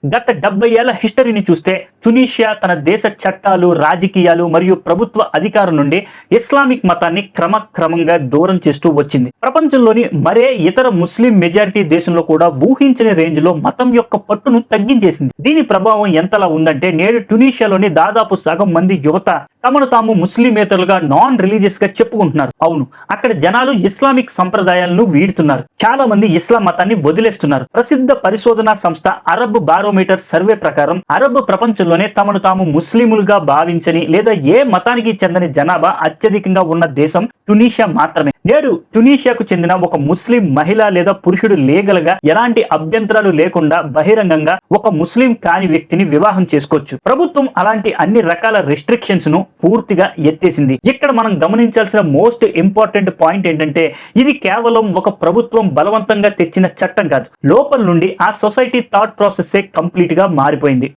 గత 70 ఏళ్ల హిస్టరీని చూస్తే టునీషియా తన దేశ చట్టాలు, రాజకీయాలు మరియు ప్రభుత్వ అధికారం నుండి ఇస్లామిక్ మతాన్ని క్రమక్రమంగా దూరం చేస్తూ వచ్చింది. ప్రపంచంలోని మరే ఇతర ముస్లిం మెజారిటీ దేశంలో కూడా ఊహించని రేంజ్ లో మతం యొక్క పట్టును తగ్గించేసింది. దీని ప్రభావం ఎంతలా ఉందంటే నేడు టునీషియాలోని దాదాపు సగం మంది యువత తమను తాము ముస్లిమేతరులుగా నాన్ రిలీజియస్ గా చెప్పుకుంటున్నారు. అవును, అక్కడ జనాలు ఇస్లామిక్ సంప్రదాయాలను వీడుతున్నారు. చాలా మంది ఇస్లాం మతాన్ని వదిలేస్తున్నారు. ప్రసిద్ధ పరిశోధనా సంస్థ అరబ్ బారోమీటర్ సర్వే ప్రకారం అరబ్ ప్రపంచంలోనే తమను తాము ముస్లిములుగా భావించని లేదా ఏ మతానికి చెందని జనాభా అత్యధికంగా ఉన్న దేశం టునీషియా మాత్రమే. నేడు టునీషియాకు చెందిన ఒక ముస్లిం మహిళ లేదా పురుషుడు లీగల్ గా ఎలాంటి అభ్యంతరాలు లేకుండా బహిరంగంగా ఒక ముస్లిం కాని వ్యక్తిని వివాహం చేసుకోవచ్చు. ప్రభుత్వం అలాంటి అన్ని రకాల రెస్ట్రిక్షన్స్ ను పూర్తిగా ఎత్తేసింది. ఇక్కడ మనం గమనించాల్సిన మోస్ట్ ఇంపార్టెంట్ పాయింట్ ఏంటంటే ఇది కేవలం ఒక ప్రభుత్వం బలవంతంగా తెచ్చిన చట్టం కాదు. లోపల నుండి ఆ సొసైటీ థాట్ ప్రాసెస్ కంప్లీట్ గా మారిపోయింది.